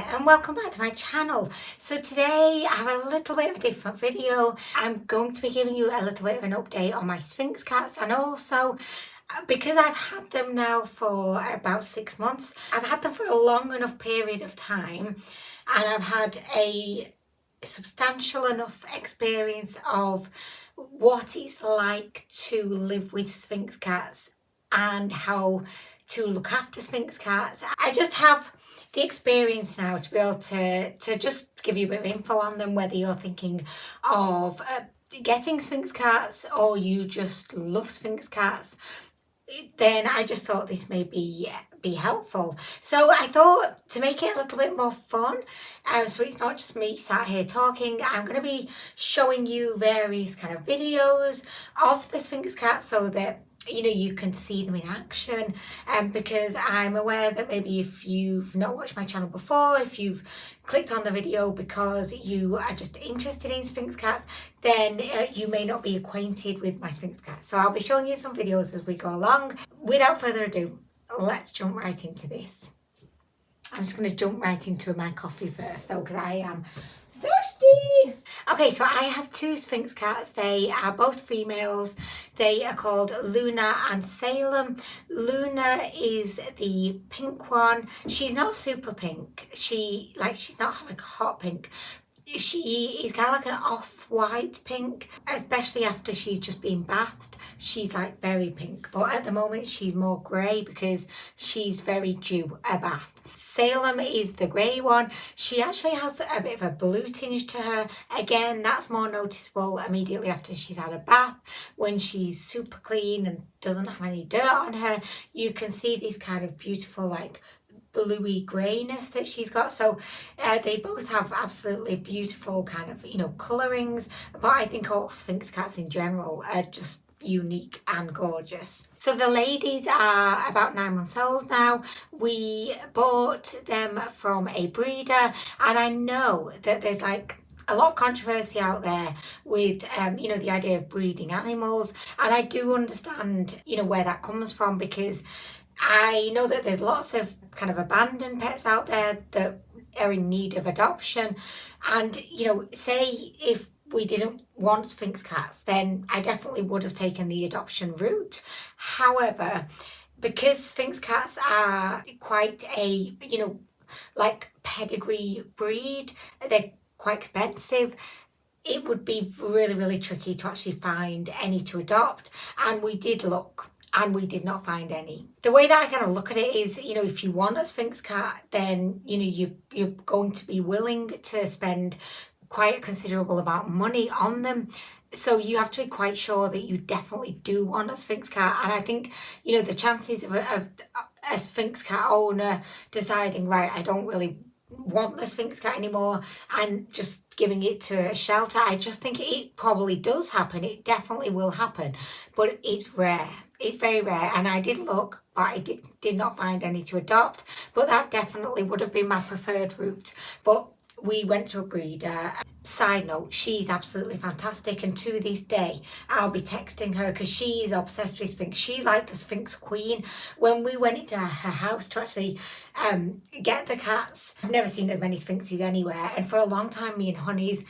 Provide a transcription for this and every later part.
there and welcome back to my channel. So today I have a little bit of a different video. I'm going to be giving you a little bit of an update on my Sphynx cats, and also because I've had them now for about 6 months, I've had them for a long enough period of time and I've had a substantial enough experience of what it's like to live with Sphynx cats and how to look after Sphynx cats. I just have the experience now to be able to just give you a bit of info on them, whether you're thinking of getting Sphynx cats or you just love Sphynx cats. Then I just thought this may be helpful. So I thought to make it a little bit more fun, so it's not just me sat here talking, I'm going to be showing you various kind of videos of the Sphynx cat so that you can see them in action, because I'm aware that maybe if you've not watched my channel before, if you've clicked on the video because you are just interested in Sphynx cats, then you may not be acquainted with my Sphynx cat. So I'll be showing you some videos as we go along. Without further ado, let's jump right into this. I'm just going to jump right into my coffee first though, because I am thirsty. Okay, so I have two Sphynx cats. They are both females. They are called Luna and Salem. Luna is the pink one. She's not super pink. She's not like a hot pink. She is kind of like an off-white pink, especially after she's just been bathed. She's like very pink, but at the moment she's more grey because she's very due a bath. Salem is the grey one. She actually has a bit of a blue tinge to her. Again, that's more noticeable immediately after she's had a bath. When she's super clean and doesn't have any dirt on her, you can see these kind of beautiful like bluey greyness that she's got. So they both have absolutely beautiful kind of colorings, but I think all Sphynx cats in general are just unique and gorgeous. So the ladies are about 9 months old now. We bought them from a breeder, and I know that there's like a lot of controversy out there with the idea of breeding animals, and I do understand where that comes from, because I know that there's lots of kind of abandoned pets out there that are in need of adoption. And, say if we didn't want Sphynx cats, then I definitely would have taken the adoption route. However, because Sphynx cats are quite a, like pedigree breed, they're quite expensive. It would be really, really tricky to actually find any to adopt. And we did look, and we did not find any. The way that I kind of look at it is, if you want a Sphynx cat, then, you're going to be willing to spend quite a considerable amount of money on them. So you have to be quite sure that you definitely do want a Sphynx cat. And I think, the chances of a Sphynx cat owner deciding, right, I don't really want the Sphynx cat anymore, and just giving it to a shelter, I just think it probably does happen. It definitely will happen, but it's rare. It's very rare, and I did look, but I did not find any to adopt, but that definitely would have been my preferred route. But we went to a breeder. Side note, she's absolutely fantastic, and to this day I'll be texting her because she is obsessed with Sphynx. She's like the Sphynx queen. When we went into her house to actually get the cats, I've never seen as many Sphynxes anywhere, and for a long time me and Honeys,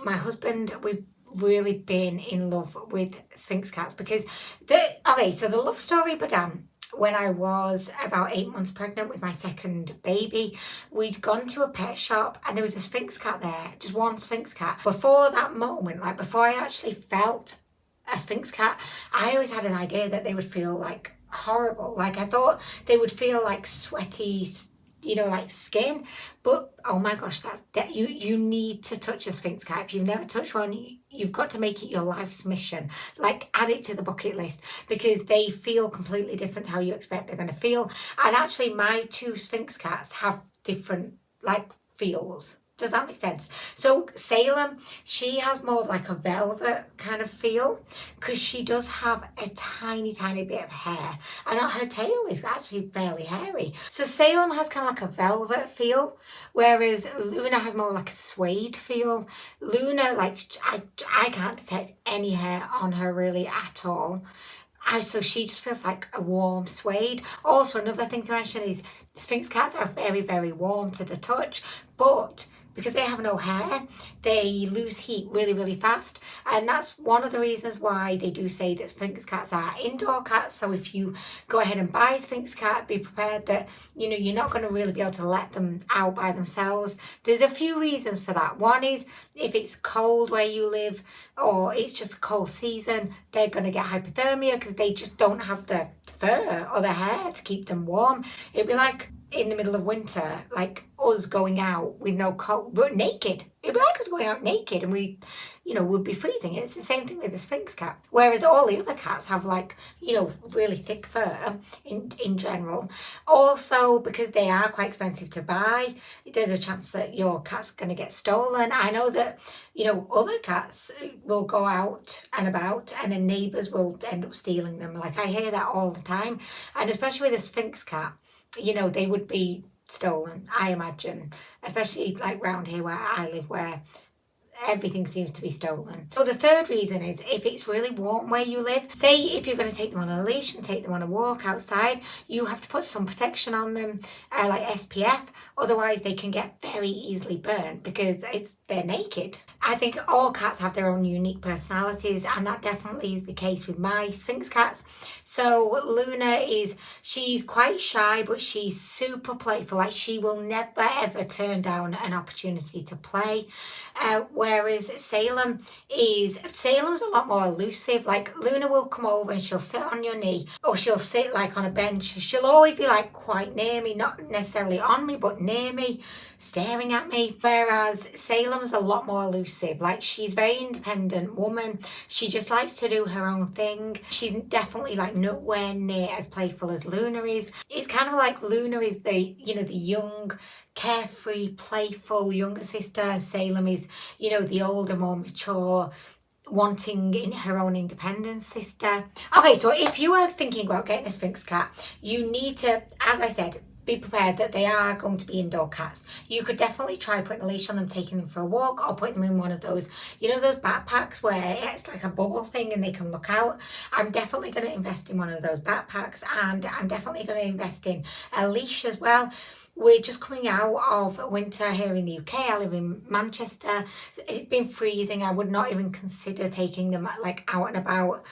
my husband, we've really been in love with Sphynx cats, because so the love story began when I was about 8 months pregnant with my second baby. We'd gone to a pet shop and there was a Sphynx cat there, just one Sphynx cat. Before that moment, like before I actually felt a Sphynx cat, I always had an idea that they would feel like horrible. Like I thought they would feel like sweaty, like skin. But oh my gosh, you need to touch a Sphynx cat. If you've never touched one, you've got to make it your life's mission. Like add it to the bucket list, because they feel completely different to how you expect they're going to feel. And actually my two Sphynx cats have different like feels. Does that make sense? So Salem, she has more of like a velvet kind of feel, because she does have a tiny, tiny bit of hair, and her tail is actually fairly hairy. So Salem has kind of like a velvet feel, whereas Luna has more like a suede feel. Luna, like I can't detect any hair on her really at all. So she just feels like a warm suede. Also, another thing to mention is Sphynx cats are very, very warm to the touch, but because they have no hair, they lose heat really, really fast. And that's one of the reasons why they do say that Sphynx cats are indoor cats. So if you go ahead and buy a Sphynx cat, be prepared that, you know, you're not going to really be able to let them out by themselves. There's a few reasons for that. One is if it's cold where you live or it's just a cold season, they're going to get hypothermia because they just don't have the fur or the hair to keep them warm. It'd be like in the middle of winter, like us going out with no coat, but naked. It'd be like us going out naked and we, you know, would be freezing. It's the same thing with the Sphynx cat. Whereas all the other cats have like, you know, really thick fur in general. Also, because they are quite expensive to buy, there's a chance that your cat's going to get stolen. I know that, you know, other cats will go out and about and then neighbours will end up stealing them. Like I hear that all the time. And especially with a Sphynx cat, you know, they would be stolen, I imagine, especially like round here where I live, where everything seems to be stolen. So the third reason is if it's really warm where you live, say if you're going to take them on a leash and take them on a walk outside, you have to put some protection on them, like SPF, otherwise they can get very easily burnt because they're naked. I think all cats have their own unique personalities, and that definitely is the case with my Sphynx cats. So Luna she's quite shy, but she's super playful. Like she will never ever turn down an opportunity to play. Whereas Salem's a lot more elusive. Like Luna will come over and she'll sit on your knee, or she'll sit like on a bench. She'll always be like quite near me, not necessarily on me, but near me, staring at me. Whereas Salem's a lot more elusive. Like she's a very independent woman. She just likes to do her own thing. She's definitely like nowhere near as playful as Luna is. It's kind of like Luna is the young, carefree, playful younger sister, and Salem is, you know, the older, more mature, wanting in her own independence sister. Okay, so if you are thinking about getting a Sphynx cat, you need to, as I said, be prepared that they are going to be indoor cats. You could definitely try putting a leash on them, taking them for a walk, or putting them in one of those, you know, those backpacks where it's like a bubble thing and they can look out. I'm definitely going to invest in one of those backpacks, and I'm definitely going to invest in a leash as well. We're just coming out of winter here in the UK. I live in Manchester. It's been freezing. I would not even consider taking them like out and about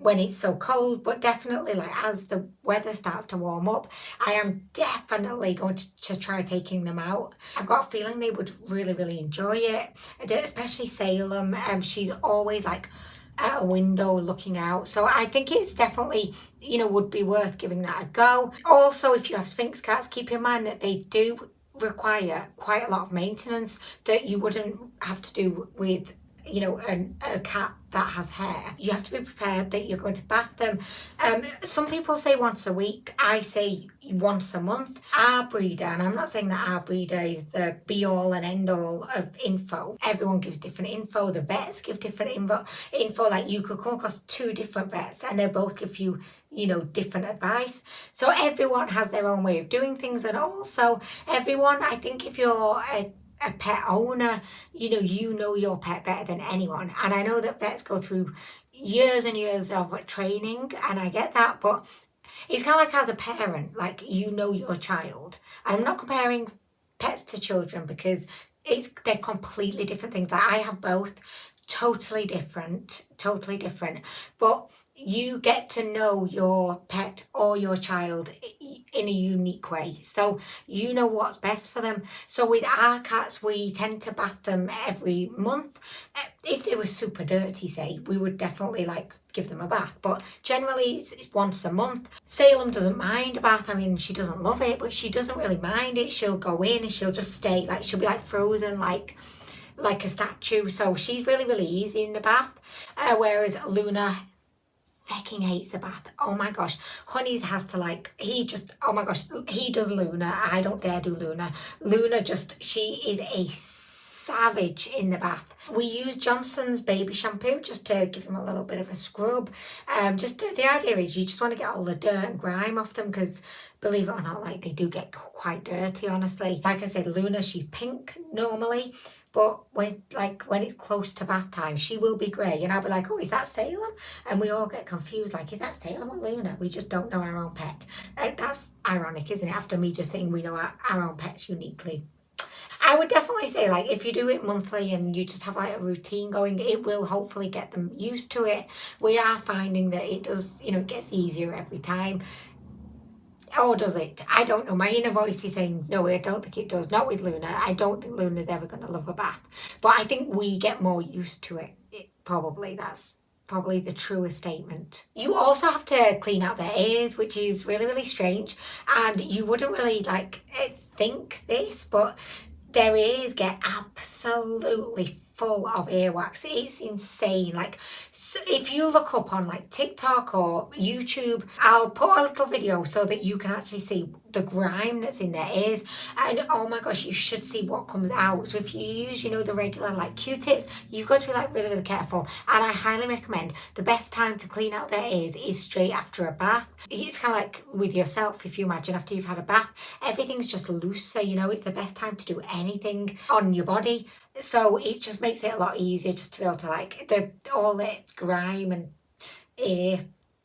when it's so cold. But definitely, like as the weather starts to warm up, I am definitely going to try taking them out. I've got a feeling they would really, really enjoy it. Especially Salem. She's always like at a window looking out, so I think it's definitely, you know, would be worth giving that a go. Also, if you have Sphynx cats, keep in mind that they do require quite a lot of maintenance that you wouldn't have to do with, you know, a cat that has hair. You have to be prepared that you're going to bath them. Some people say once a week. I say once a month. Our breeder, and I'm not saying that our breeder is the be all and end all of info. Everyone gives different info. The vets give different info. Like you could come across two different vets and they both give you, you know, different advice. So everyone has their own way of doing things, and also everyone, I think if you're a pet owner, you know your pet better than anyone. And I know that vets go through years and years of training, and I get that, but it's kind of like as a parent, like you know your child. And I'm not comparing pets to children because they're completely different things. Like I have both, totally different, but you get to know your pet or your child in a unique way, so you know what's best for them. So with our cats, we tend to bath them every month. If they were super dirty, say, we would definitely like give them a bath, but generally it's once a month. Salem doesn't mind a bath. I mean, she doesn't love it, but she doesn't really mind it. She'll go in and she'll just stay, like she'll be like frozen, like a statue. So she's really, really easy in the bath, whereas Luna fucking hates a bath. Oh my gosh. Honeys has to oh my gosh, he does Luna. I don't dare do Luna. Luna she is a savage in the bath. We use Johnson's baby shampoo just to give them a little bit of a scrub. The idea is you just want to get all the dirt and grime off them, because believe it or not, like they do get quite dirty, honestly. Like I said, Luna, she's pink normally. but when it's close to bath time, she will be grey, and I'll be like, oh, is that Salem? And we all get confused, like, is that Salem or Luna? We just don't know our own pet. That's ironic, isn't it? After me just saying we know our own pets uniquely. I would definitely say, like, if you do it monthly and you just have like a routine going, it will hopefully get them used to it. We are finding that it does, it gets easier every time. Or does it? I don't know. My inner voice is saying, no, I don't think it does. Not with Luna. I don't think Luna's ever going to love a bath. But I think we get more used to it. Probably. That's probably the truest statement. You also have to clean out their ears, which is really, really strange. And you wouldn't really think this, but their ears get absolutely full of earwax. It's insane. Like, so if you look up on like TikTok or YouTube, I'll put a little video so that you can actually see the grime that's in their ears, and oh my gosh, you should see what comes out. So if you use the regular like Q-tips, you've got to be like really, really careful. And I highly recommend the best time to clean out their ears is straight after a bath. It's kind of like with yourself. If you imagine after you've had a bath, everything's just loose, so it's the best time to do anything on your body. So it just makes it a lot easier just to be able to all the grime and ear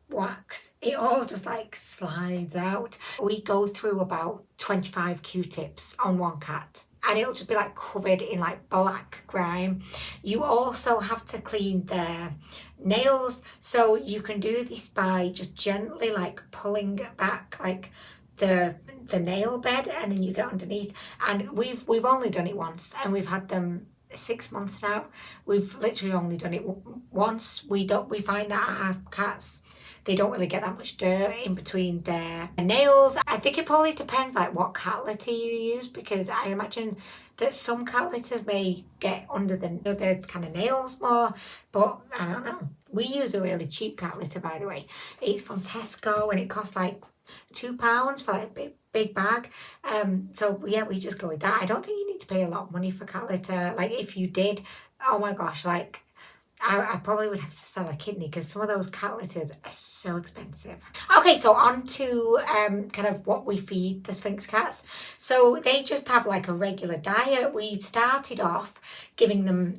wax, it all just like slides out. We go through about 25 Q-tips on one cat, and it'll just be like covered in like black grime. You also have to clean their nails, so you can do this by just gently like pulling back like the nail bed, and then you get underneath. And we've only done it once, and we've had them 6 months now. We've literally only done it once. We find that our cats, they don't really get that much dirt in between their nails. I think it probably depends like what cat litter you use, because I imagine that some cat litters may get under the kind of nails more, but I don't know. We use a really cheap cat litter, by the way. It's from Tesco, and it costs like £2 for like a big bag. So yeah, we just go with that. I don't think you need to pay a lot of money for cat litter. Like if you did, oh my gosh, like I probably would have to sell a kidney, because some of those cat litters are so expensive. Okay, so on to kind of what we feed the Sphynx cats. So they just have like a regular diet. We started off giving them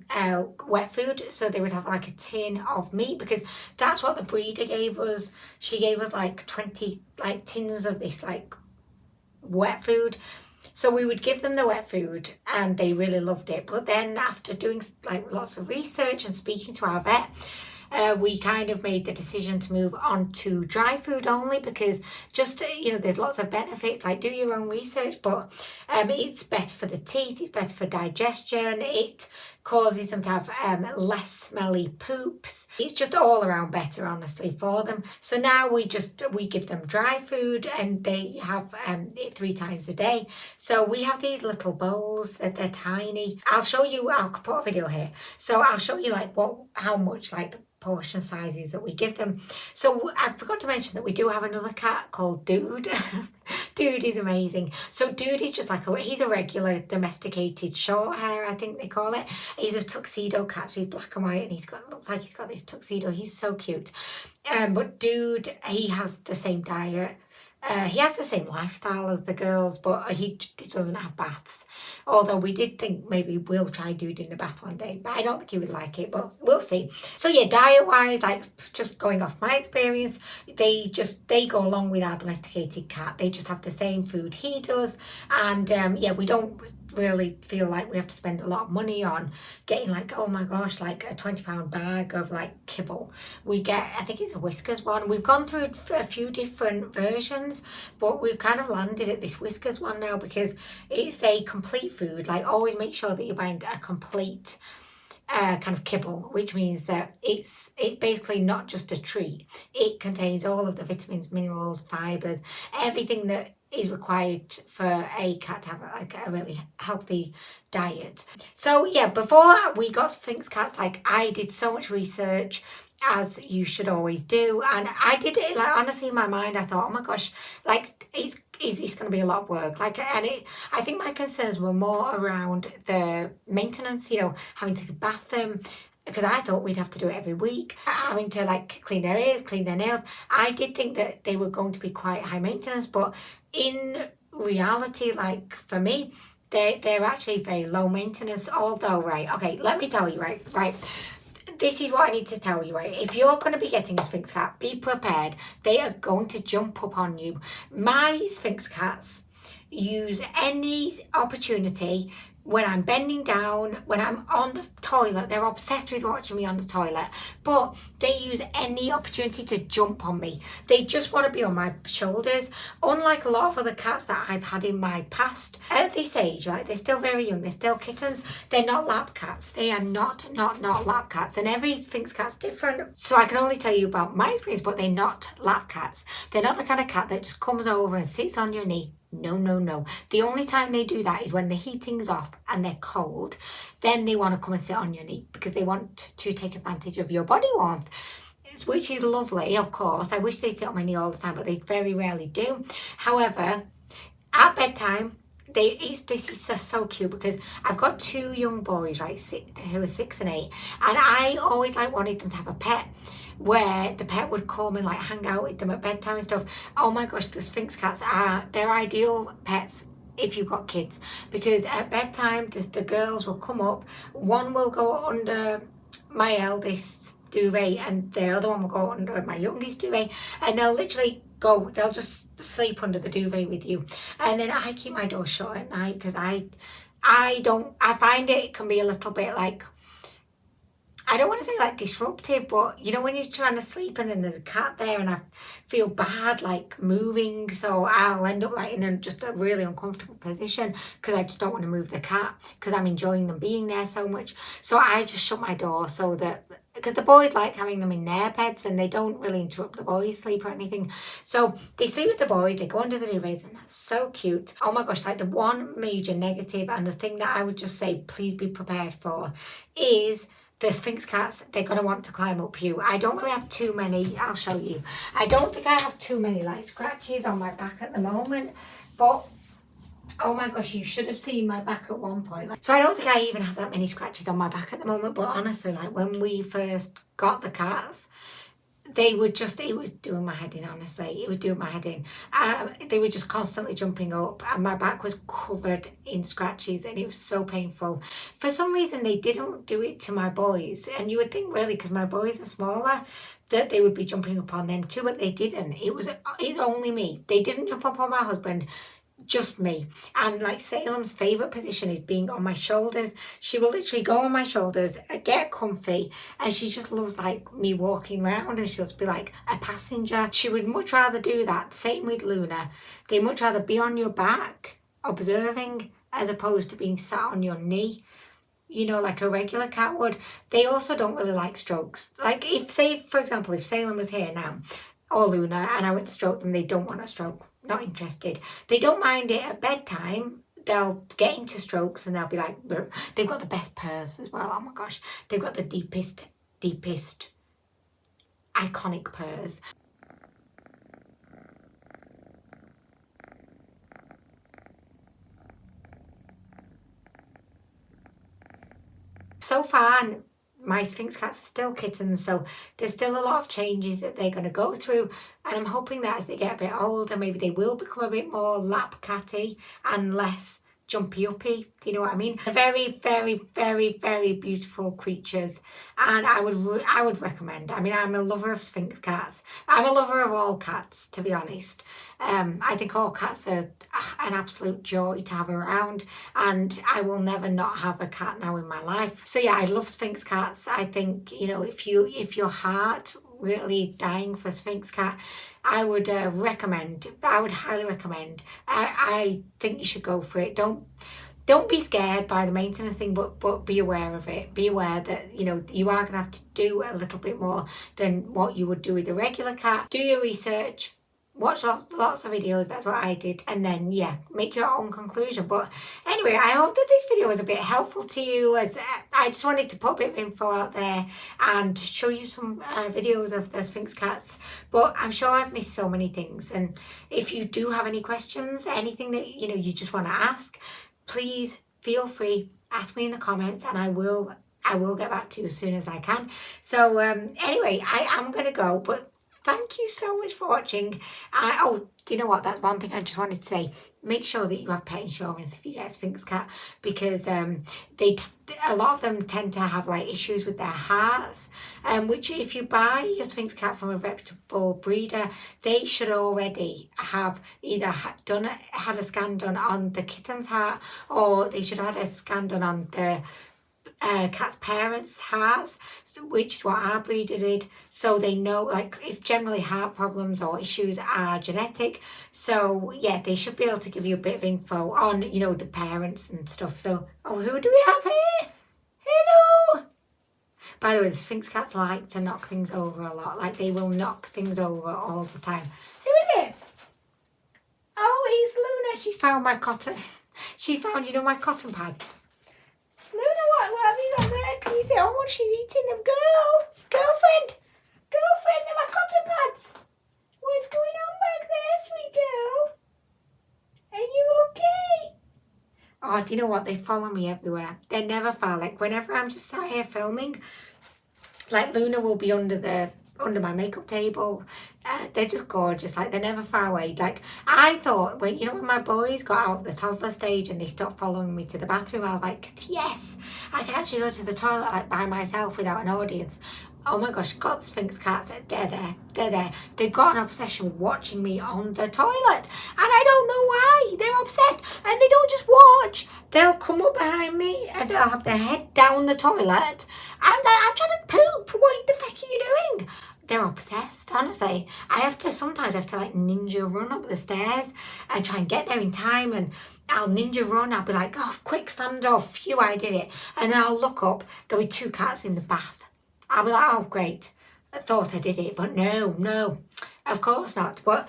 wet food, so they would have like a tin of meat, because that's what the breeder gave us. She gave us like 20 like tins of this like wet food. So we would give them the wet food, and they really loved it. But then after doing like lots of research and speaking to our vet, we kind of made the decision to move on to dry food only, because just, there's lots of benefits, like do your own research, but it's better for the teeth, it's better for digestion, it causes them to have less smelly poops. It's just all around better, honestly, for them. So now we give them dry food, and they have it 3 times a day. So we have these little bowls that they're tiny. I'll show you, I'll put a video here. So I'll show you like how much like portion sizes that we give them. So I forgot to mention that we do have another cat called Dude. Dude is amazing. So Dude is just like he's a regular domesticated short hair, I think they call it. He's a tuxedo cat, so he's black and white, and looks like he's got this tuxedo. He's so cute. But Dude, he has the same diet. He has the same lifestyle as the girls, but he doesn't have baths. Although we did think maybe we'll try Dude in the bath one day, but I don't think he would like it, but we'll see. So yeah, diet-wise, like just going off my experience, they go along with our domesticated cat. They just have the same food he does, and yeah, we don't really feel like we have to spend a lot of money on getting like, oh my gosh, like a £20 bag of like kibble. We get, I think it's a Whiskers one. We've gone through a few different versions, but we've kind of landed at this Whiskers one now, because it's a complete food. Like always make sure that you're buying a complete kind of kibble, which means that it's basically not just a treat. It contains all of the vitamins, minerals, fibres, everything that is required for a cat to have like a really healthy diet. So yeah, before we got Sphynx cats, like I did so much research, as you should always do, and I did it like honestly in my mind I thought, oh my gosh, like is this going to be a lot of work? Like, and I think my concerns were more around the maintenance, having to bath them, because I thought we'd have to do it every week, having to like clean their ears, clean their nails. I did think that they were going to be quite high maintenance, but in reality, like for me, they're actually very low maintenance, although, right, okay, let me tell you, right, this is what I need to tell you, right? If you're going to be getting a Sphynx cat, be prepared. They are going to jump up on you. My Sphynx cats use any opportunity when I'm bending down, when I'm on the toilet. They're obsessed with watching me on the toilet, but they use any opportunity to jump on me. They just want to be on my shoulders. Unlike a lot of other cats that I've had in my past, at this age, like, they're still very young, they're still kittens, they're not lap cats. They are not lap cats, and every Sphynx cat's different. So I can only tell you about my experience, but they're not lap cats. They're not the kind of cat that just comes over and sits on your knee. No. The only time they do that is when the heating's off and they're cold. Then they want to come and sit on your knee because they want to take advantage of your body warmth, which is lovely, of course. I wish they sit on my knee all the time, but they very rarely do. However, at bedtime, this is just so cute because I've got two young boys, right, who are 6 and 8, and I always wanted them to have a pet where the pet would come and hang out with them at bedtime and stuff. Oh my gosh, the Sphynx cats they're ideal pets if you've got kids, because at bedtime the girls will come up, one will go under my eldest's duvet and the other one will go under my youngest duvet, and they'll just sleep under the duvet with you. And then I keep my door shut at night because I find it can be a little bit I don't want to say disruptive, but you know when you're trying to sleep and then there's a cat there and I feel bad moving, so I'll end up in just a really uncomfortable position because I just don't want to move the cat because I'm enjoying them being there so much. So I just shut my door so that, because the boys like having them in their beds and they don't really interrupt the boys' sleep or anything. So they sleep with the boys, they go under the duvets, and that's so cute. Oh my gosh, the one major negative and the thing that I would just say please be prepared for is the Sphynx cats. They're going to want to climb up you. I don't really have too many. I'll show you. I don't think I have too many scratches on my back at the moment, but oh my gosh, you should have seen my back at one point. So I don't think I even have that many scratches on my back at the moment, but honestly, when we first got the cats, it was doing my head in, honestly. It was doing my head in. They were just constantly jumping up and my back was covered in scratches and it was so painful. For some reason, they didn't do it to my boys. And you would think, really, because my boys are smaller, that they would be jumping up on them too, but they didn't. It's only me. They didn't jump up on my husband, just me. And Salem's favourite position is being on my shoulders. She will literally go on my shoulders, get comfy, and she just loves me walking around, and she'll just be like a passenger. She would much rather do that. Same with Luna. They much rather be on your back observing as opposed to being sat on your knee, like a regular cat would. They also don't really like strokes. For example, if Salem was here now, or Luna, and I went to stroke them, they don't want a stroke. Not interested. They don't mind it at bedtime. They'll get into strokes and they'll be like, brr. They've got the best purrs as well. Oh my gosh. They've got the deepest iconic purrs. So far, my Sphynx cats are still kittens, so there's still a lot of changes that they're going to go through, and I'm hoping that as they get a bit older, maybe they will become a bit more lap catty and less jumpy uppy. Do you know what I mean? They're very beautiful creatures, and I would recommend. I mean, I'm a lover of Sphynx cats. I'm a lover of all cats, to be honest. I think all cats are an absolute joy to have around, and I will never not have a cat now in my life. So yeah, I love Sphynx cats. I think, if your heart really dying for Sphynx cat, I would recommend. I would highly recommend. I think you should go for it. Don't be scared by the maintenance thing, but be aware of it. Be aware that you are gonna have to do a little bit more than what you would do with a regular cat. Do your research. Watch lots of videos. That's what I did, and then make your own conclusion. But anyway, I hope that this video was a bit helpful to you, as I just wanted to put a bit of info out there and show you some videos of the Sphynx cats. But I'm sure I've missed so many things, and if you do have any questions, anything that you just want to ask, please feel free, ask me in the comments, and I will get back to you as soon as I can. So anyway, I am gonna go, but thank you so much for watching. Oh, do you know what? That's one thing I just wanted to say. Make sure that you have pet insurance if you get a Sphynx cat, because a lot of them tend to have like issues with their hearts. Which if you buy your Sphynx cat from a reputable breeder, they should already have either had a scan done on the kitten's heart, or they should have had a scan done on the cat's parents' hearts, which is what our breeder did, so they know like if generally heart problems or issues are genetic. So yeah, they should be able to give you a bit of info on, you know, the parents and stuff. So, oh, who do we have here? Hello. By the way, the Sphynx cats like to knock things over a lot. Like they will knock things over all the time. Who is it? Oh, it's Luna. She found my cotton. She found, you know, my cotton pads. Luna, what have you got there? Can you see? Oh, what she's eating them. Girlfriend, they're my cotton pads. What's going on back there, sweet girl? Are you okay? Oh, do you know what? They follow me everywhere. They're never far. Like whenever I'm just sat here filming, like Luna will be under my makeup table. They're just gorgeous. Like they're never far away. Like I thought when my boys got out of the toddler stage and they stopped following me to the bathroom, I was like, yes, I can actually go to the toilet like by myself without an audience. Oh my gosh, got the Sphynx cats. They're there. They've got an obsession with watching me on the toilet, and I don't know why. They're obsessed, and they don't just watch. They'll come up behind me and they'll have their head down the toilet. I'm trying to poop. What the fuck are you doing? They're obsessed, honestly. Sometimes I have to like ninja run up the stairs and try and get there in time, and I'll ninja run. I'll be like, oh, quick stand off. Phew, I did it. And then I'll look up. There'll be 2 cats in the bath. I'll be like, oh, great. I thought I did it, but no, of course not. But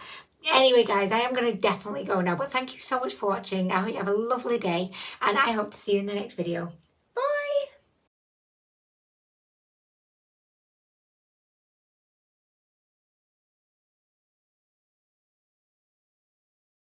anyway, guys, I am going to definitely go now. But thank you so much for watching. I hope you have a lovely day, and I hope to see you in the next video.